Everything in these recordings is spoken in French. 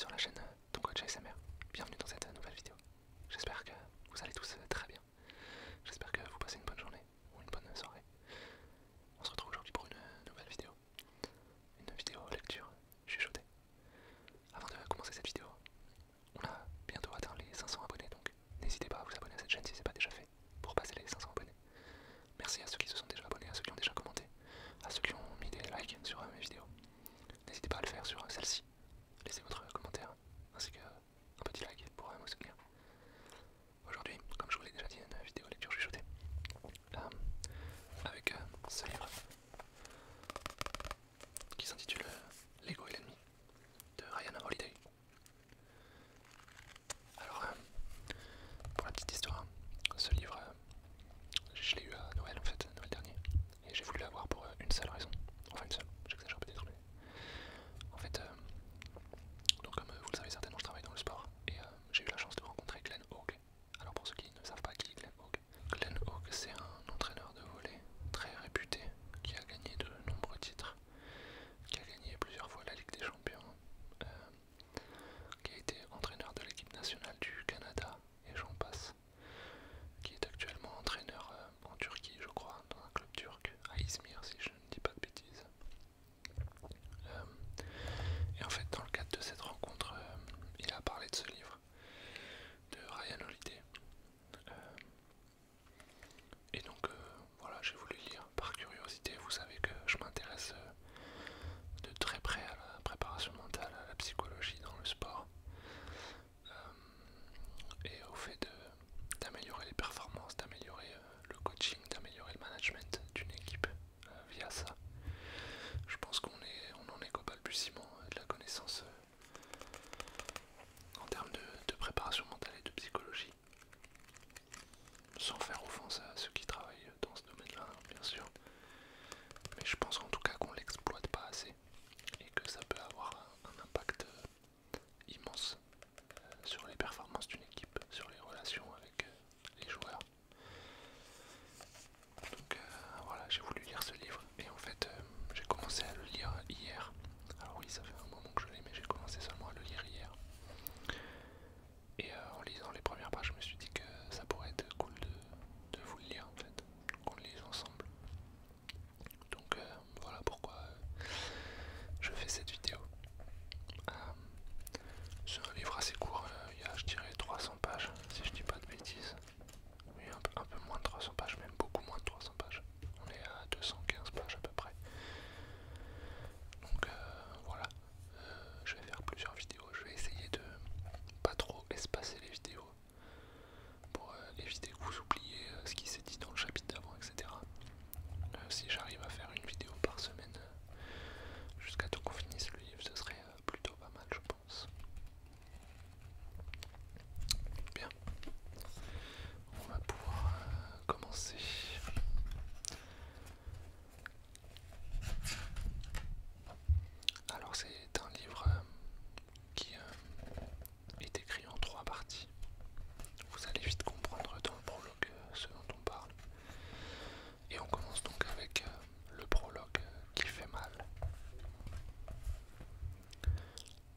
sur la chaîne Ton Coach ASMR. Bienvenue dans cette nouvelle vidéo. J'espère que vous allez tous très bien. J'espère que vous passez une bonne journée ou une bonne soirée. On se retrouve aujourd'hui pour une nouvelle vidéo. Une vidéo lecture chuchotée. Avant de commencer cette vidéo, on a bientôt atteint les 500 abonnés, donc n'hésitez pas à vous abonner à cette chaîne si ce n'est pas déjà fait pour passer les 500 abonnés. Merci à ceux qui se sont déjà abonnés, à ceux qui ont déjà commenté, à ceux qui ont mis des likes sur mes vidéos. N'hésitez pas à le faire sur celle-ci. Laissez votre commentaire ainsi qu'un petit like pour me soutenir. Aujourd'hui, comme je vous l'ai déjà dit, une vidéo lecture chuchotée avec ce livre qui s'intitule L'ego et l'ennemi de Ryan Holiday. Alors, pour la petite histoire, ce livre, je l'ai eu à Noël en fait, Noël dernier, et j'ai voulu l'avoir pour une seule raison. Enfin, une seule, j'exagère peut-être, mais en fait, donc comme vous le savez certainement, je travaille dans le sport et j'ai eu la chance de rencontrer Glenn Hoag. Alors pour ceux qui ne savent pas qui est Glenn Hoag, Glenn Hoag c'est un entraîneur de volley très réputé qui a gagné de nombreux titres, qui a gagné plusieurs fois la Ligue des Champions, qui a été entraîneur de l'équipe nationale du Canada et j'en passe, qui est actuellement entraîneur en Turquie je crois, dans un club turc, à Izmir si je ne dis pas de bêtises. Et en fait, dans le cadre de cette rencontre, il a parlé de ce livre de Ryan Holiday. Et donc, voilà, j'ai voulu lire par curiosité. Vous savez que je m'intéresse de très près à la préparation mentale, à la psychologie dans le sport, et au fait d'améliorer les performances, d'améliorer le coaching, d'améliorer le management d'une équipe via ça. Je pense qu'on en est qu'au balbutiement de la connaissance en termes de préparation mentale et de psychologie, sans faire offense à ceux qui travaillent dans ce domaine-là, bien sûr, mais je pense en tout cas qu'on l'exploite pas assez et que ça peut avoir un impact immense sur les performances d'une équipe, sur les relations avec les joueurs. Donc voilà, j'ai voulu lire ce livre et en fait j'ai commencé à le lire hier. Alors oui, ça fait un moment que je l'ai, mais j'ai commencé seulement à le lire hier. Et en lisant les premières pages, je me suis dit que ça pourrait être cool de vous le lire en fait, qu'on le lise ensemble. Donc voilà pourquoi je fais cette vidéo. C'est un livre assez court, il y a je dirais 300 pages, si je dis pas de bêtises. Oui, un peu moins de 300 pages, même beaucoup moins de 300 pages. On est à 215 pages à peu près. Donc voilà, je vais faire plusieurs vidéos, je vais essayer de pas trop espacer les vidéos pour éviter que vous oubliez ce qui s'est dit dans le chapitre d'avant, etc. Si j'arrive à faire une vidéo par semaine jusqu'à temps qu'on finisse le livre, ce serait plutôt pas mal je pense. Bien, on va pouvoir commencer. Alors c'est un livre qui est écrit en 3 parties. Vous allez vite comprendre dans le prologue ce dont on parle. Et on commence donc avec le prologue qui fait mal.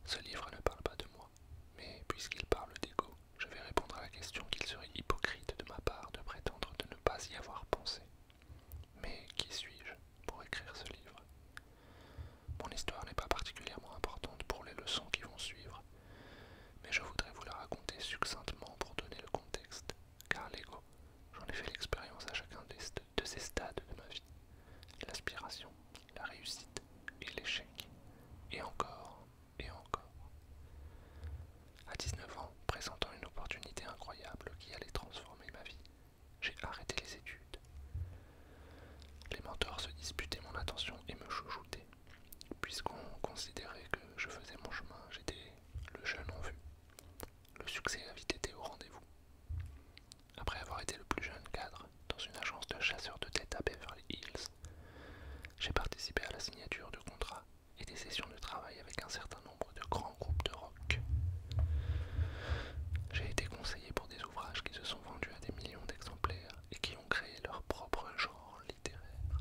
Ce livre ne parle pas de moi, mais puisqu'il parle d'ego, je vais répondre à la question qu'il serait hypocrite de ma part de prétendre de ne pas y avoir pensé. Mais qui suis-je pour écrire ce livre? Mon histoire n'est pas particulièrement importante pour les leçons qui vont suivre, mais je voudrais vous la raconter succinctement pour donner le contexte, car l'ego, j'en ai fait l'expérience à chacun de ces stades de ma vie. L'aspiration, la réussite et l'échec, et encore, et encore. À 19 ans, présentant une opportunité incroyable qui allait transformer ma vie, j'ai arrêté les études. Les mentors se disputaient mon attention et me chouchoutaient. Puisqu'on considérait que je faisais mon chemin, j'étais le jeune en vue. Le succès a vite été au rendez-vous. Après avoir été le plus jeune cadre dans une agence de chasseurs de tête à Beverly Hills, j'ai participé à la signature de contrats et des sessions de travail avec un certain nombre de grands groupes de rock. J'ai été conseillé pour des ouvrages qui se sont vendus à des millions d'exemplaires et qui ont créé leur propre genre littéraire.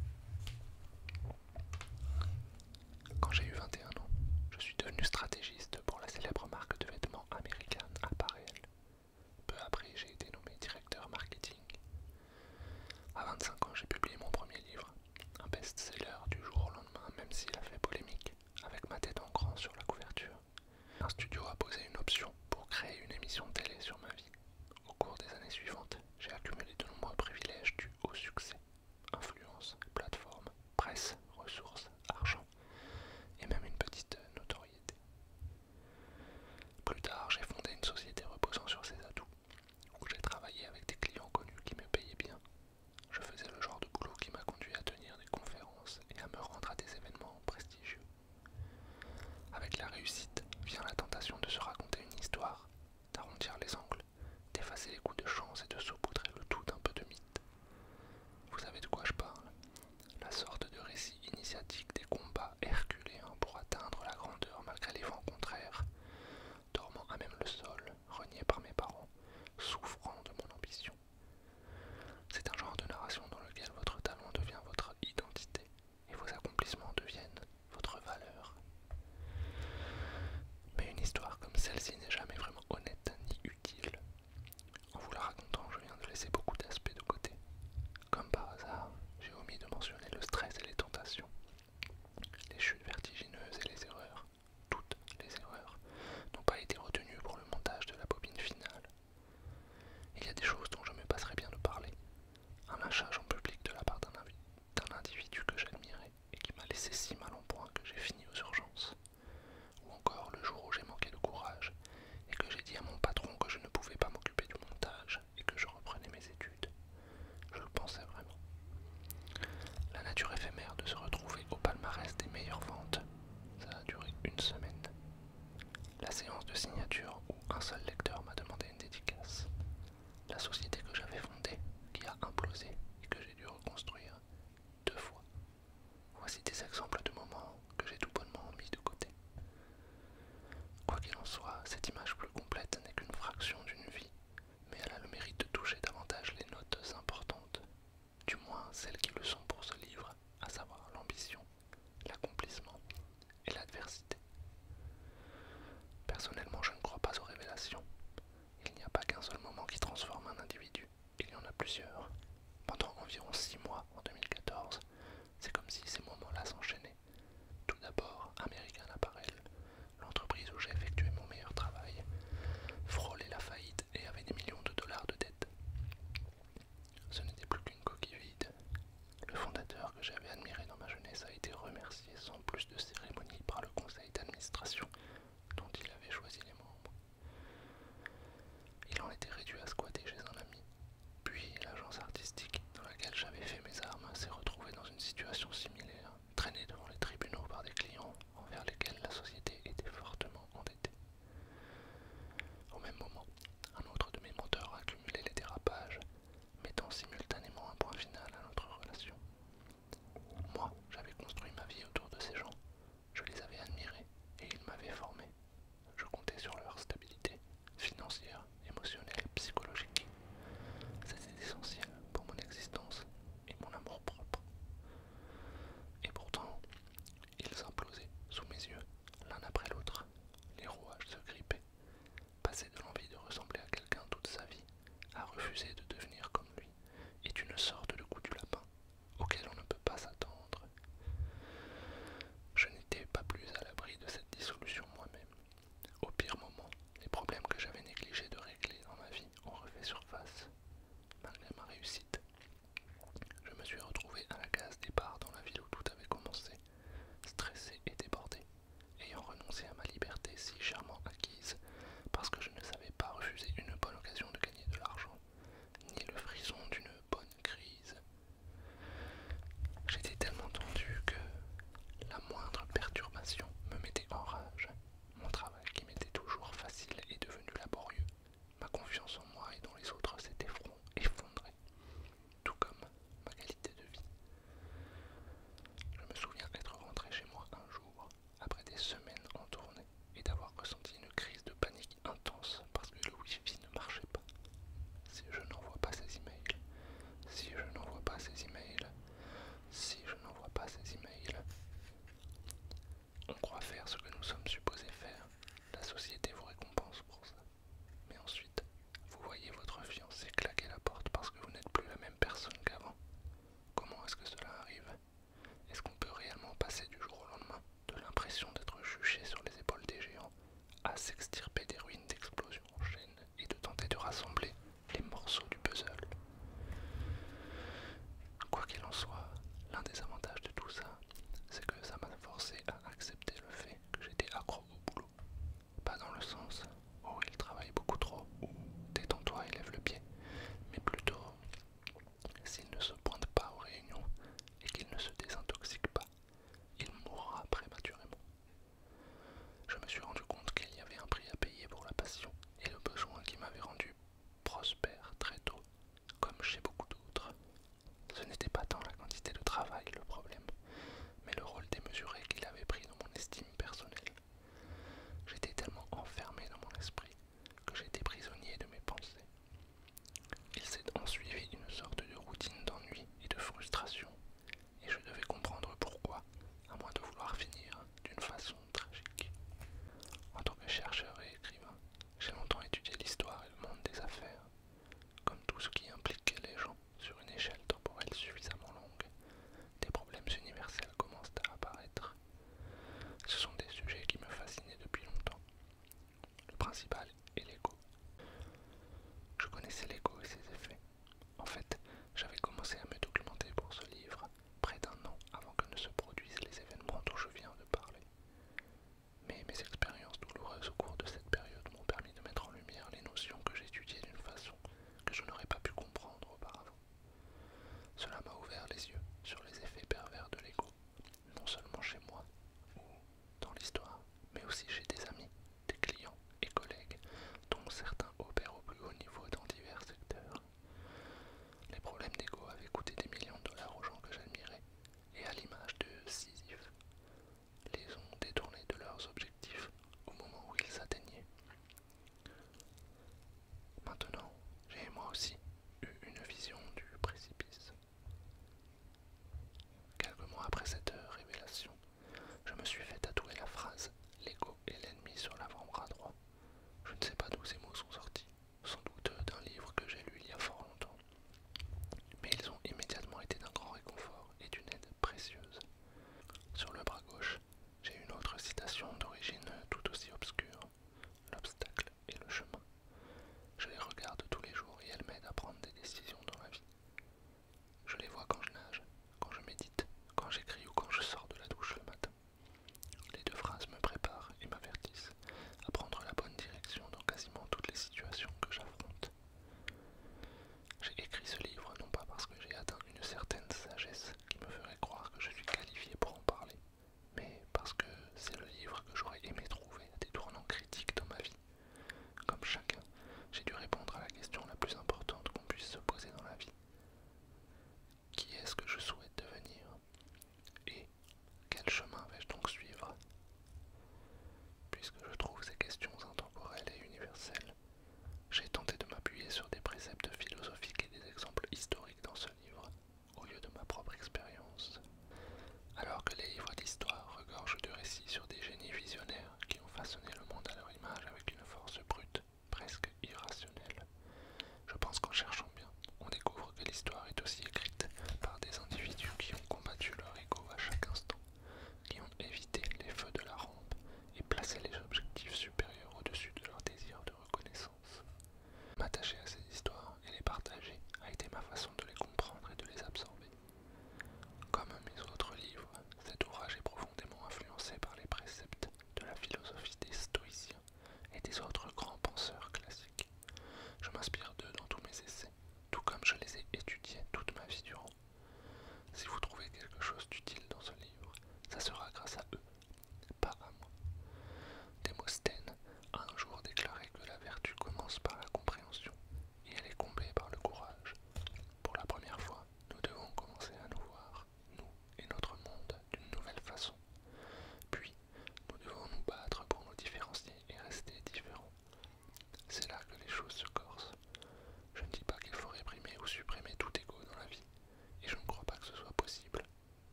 Quand j'ai eu 21 ans, je suis devenu stratégiste pour la célèbre marque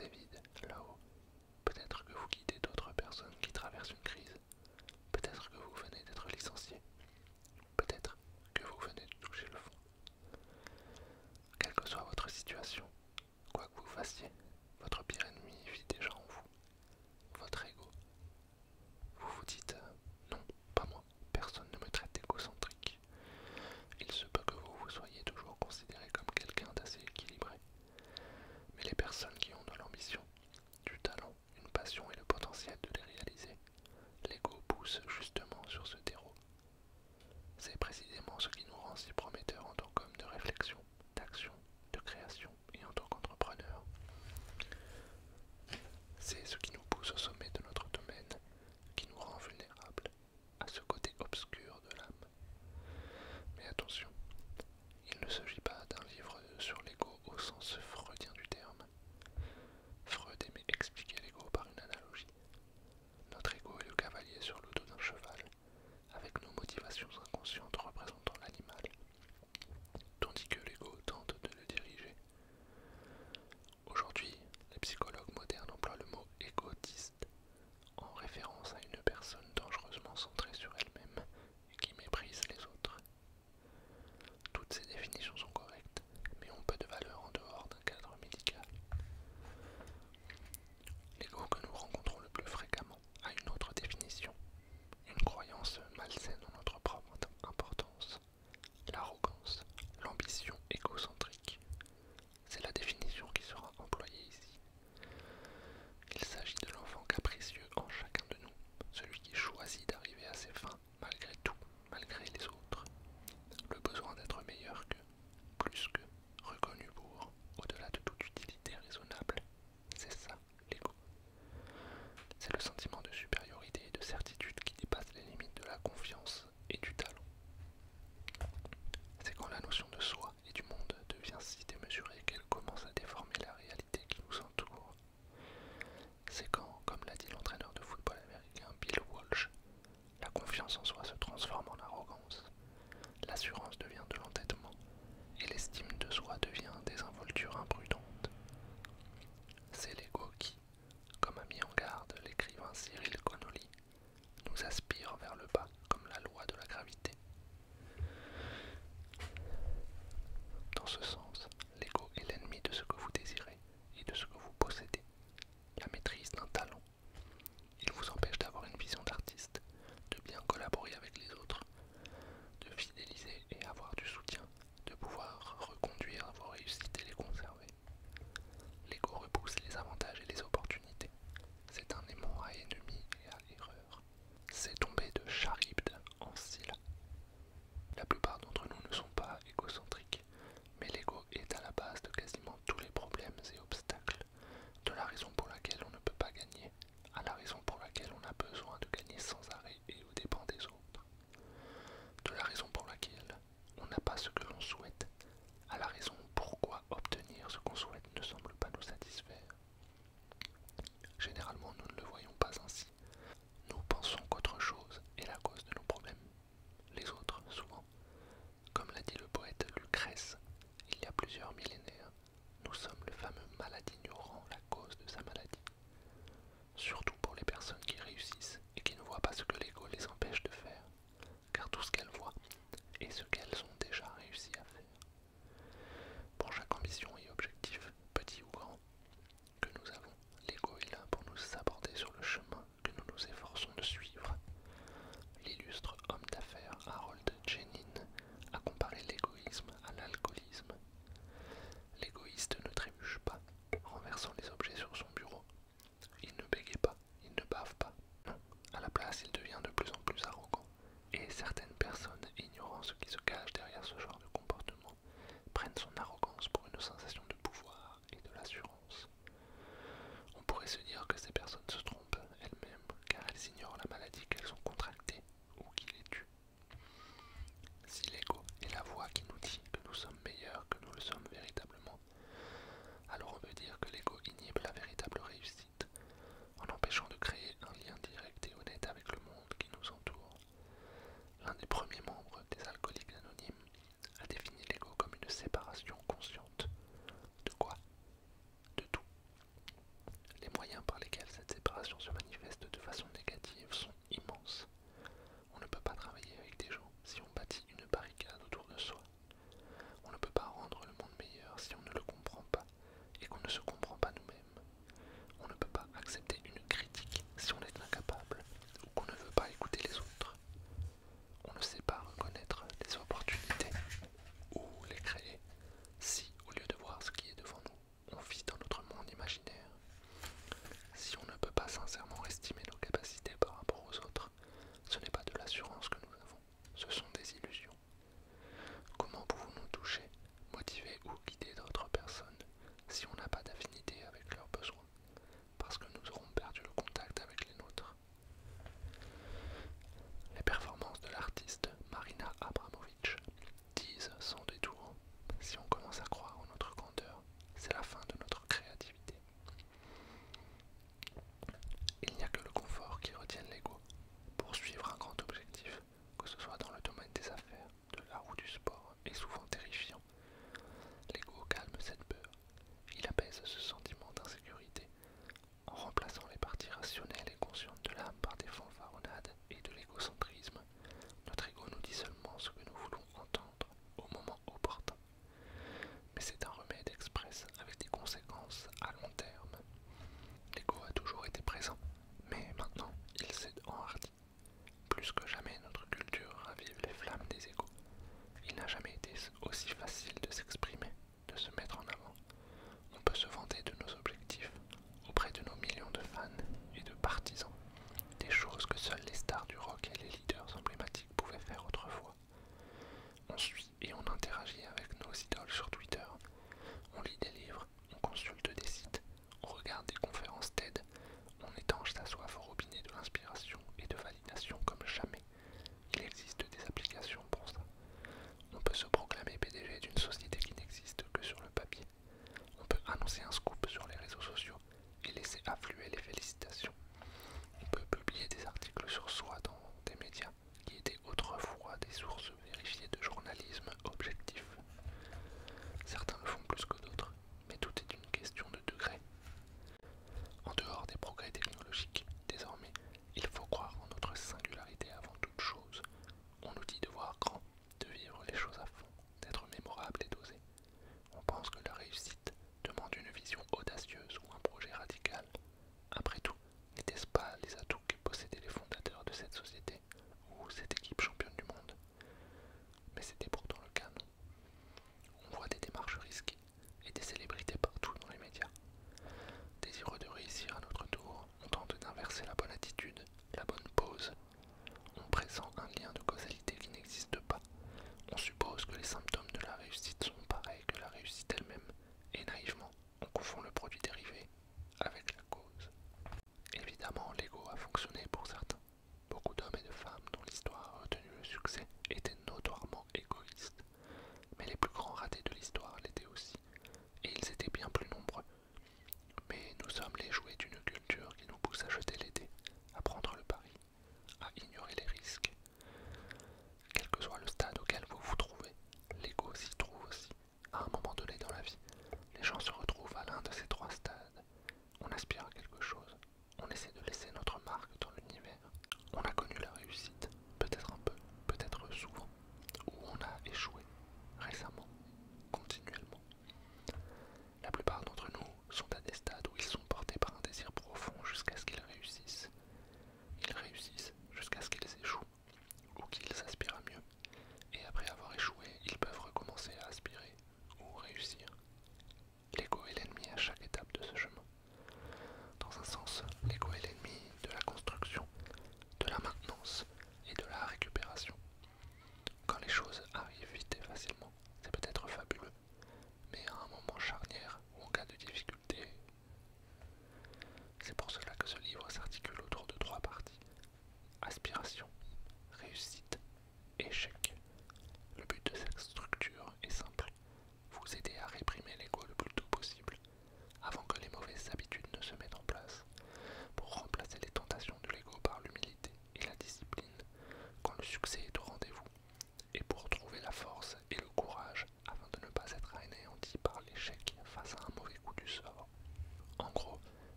et vide, là-haut. Peut-être que vous guidez d'autres personnes qui traversent une crise. Peut-être que vous venez d'être licencié. Peut-être que vous venez de toucher le fond. Quelle que soit votre situation, quoi que vous fassiez, votre pire ennemi vit déjà en vous, votre ego. Vous vous dites non, pas moi, personne ne me traite d'égocentrique. Il se peut que vous soyez toujours considéré comme quelqu'un d'assez équilibré. Mais les personnes qui ont de l'ambition, du talent, une passion et le potentiel de les réaliser, l'ego pousse justement sur ce terreau. C'est précisément ce qui nous rend si prometteurs en tant qu'hommes de réflexion, d'action, de création et en tant qu'entrepreneurs. C'est ce qui nous pousse au sommet de notre domaine, qui nous rend vulnérables à ce côté obscur de l'âme. Mais attention, il ne s'agit pas d'un livre sur l'ego au sens freudien du terme. Freud aimait expliquer l'ego par une analogie. Notre ego est le cavalier sur le dos d'un cheval, avec nos motivations inconscientes représentant l'animal, tandis que l'ego tente de le diriger. Aujourd'hui, les psychologues modernes emploient le mot égotiste, en référence à une personne dangereusement centrée sur elle-même et qui méprise les autres. Toutes ces définitions sont correctes, mais ont peu de valeur en dehors d'un cadre médical. L'ego que nous rencontrons le plus fréquemment a une autre définition, une croyance malsaine en notre propre importance, l'arrogance, l'ambition égocentrique. C'est la définition qui sera employée ici. Il s'agit de l'enfant capricieux en chacun de nous, celui qui choisit d'arriver à ses fins malgré tout, malgré les autres. Le besoin d'être meilleur que, plus que, reconnu pour, au-delà de toute utilité raisonnable. C'est ça, l'ego. C'est le sentiment de supériorité et de certitude qui dépasse les limites de la confiance et du talent. C'est quand la notion de soi et du monde devient si démesurée qu'elle commence à déformer la réalité qui nous entoure. C'est quand, comme l'a dit l'entraîneur de football américain Bill Walsh, la confiance en soi se transforme en arrogance, l'assurance devient de l'entêtement, et l'estime de soi devient désinvolture imprudente. C'est l'ego qui, comme a mis en garde l'écrivain Cyril Connolly, nous aspire vers le bas comme la loi de la gravité. Dans ce sens, l'ego est l'ennemi de ce que vous désirez et de ce que vous possédez, la maîtrise d'un talent. Il vous empêche d'avoir une vision d'artiste, de bien collaborer avec les autres, de fidéliser et avoir du soutien, de pouvoir reconduire vos réussites et les conserver. L'ego repousse les avantages et les opportunités. C'est un aimant à ennemis et à erreur. C'est tomber de Charybde en Scylla. La plupart d'entre nous ne sont pas égocentriques, mais l'ego est à la base de quasiment tous les problèmes et obstacles, de la raison pour laquelle on ne peut pas gagner, à la raison pour laquelle on a besoin de gagner sans arrêt et aux dépens des autres, de la raison pour laquelle on n'a pas ce que l'on souhaite, à la raison pourquoi obtenir ce qu'on souhaite ne semble pas nous satisfaire. Généralement, nous ne le voyons pas ainsi. Nous pensons qu'autre chose est la cause de nos problèmes. Les autres, souvent. Comme l'a dit le poète Lucrèce, il y a plusieurs millénaires, nous sommes le fameux malade ignorant la cause de sa maladie. Surtout pour les personnes qui réussissent et qui ne voient pas ce que l'ego les empêche de faire, car tout ce qu'elles voient est ce qu'elles ont déjà réussi à faire. Pour chaque ambition et objectif, petit ou grand, que nous avons, l'ego est là pour nous aborder sur le chemin que nous nous efforçons de suivre. L'illustre homme d'affaires Harold Jenin a comparé l'égoïsme à l'alcoolisme. L'égoïste ne trébuche pas, renversant les objets sur son bureau. Il ne bégaye pas, il ne bave pas. Non, à la place, il devient de plus en plus arrogant. Et certaines personnes, ignorant ce qui se cache derrière ce genre de comportement, prennent son arrogance pour une sensation de pouvoir et de l'assurance. On pourrait se dire que ces personnes se trompent elles-mêmes, car elles ignorent la maladie qu'elles ont contractée ou qui les tue. Si l'ego est la voix qui nous dit que nous sommes meilleurs que nous le sommes véritablement, alors on veut dire que l'ego inhibe la véritable réussite, en empêchant de créer un lien direct et honnête avec le monde qui nous entoure. L'un des premiers membres des Alcooliques Anonymes c'est un remède express avec des conséquences à long terme. L'ego a toujours été présent, mais maintenant il s'est enhardi. Plus que jamais, notre culture ravive les flammes des égos. Il n'a jamais été aussi facile de s'exprimer, de se mettre en avant. On peut se vanter de nos objectifs auprès de nos millions de fans et de partisans, des choses que seuls les stars du rock et les leaders emblématiques pouvaient faire autrefois. On suit et on interagit avec nos idoles sur Twitter, on lit des livres, on consulte des sites,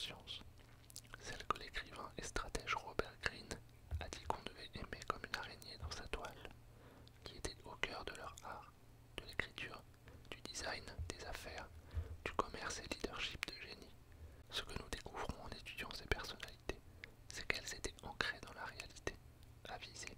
science, celle que l'écrivain et stratège Robert Greene a dit qu'on devait aimer comme une araignée dans sa toile, qui était au cœur de leur art, de l'écriture, du design, des affaires, du commerce et leadership de génie. Ce que nous découvrons en étudiant ces personnalités, c'est qu'elles étaient ancrées dans la réalité, avisées,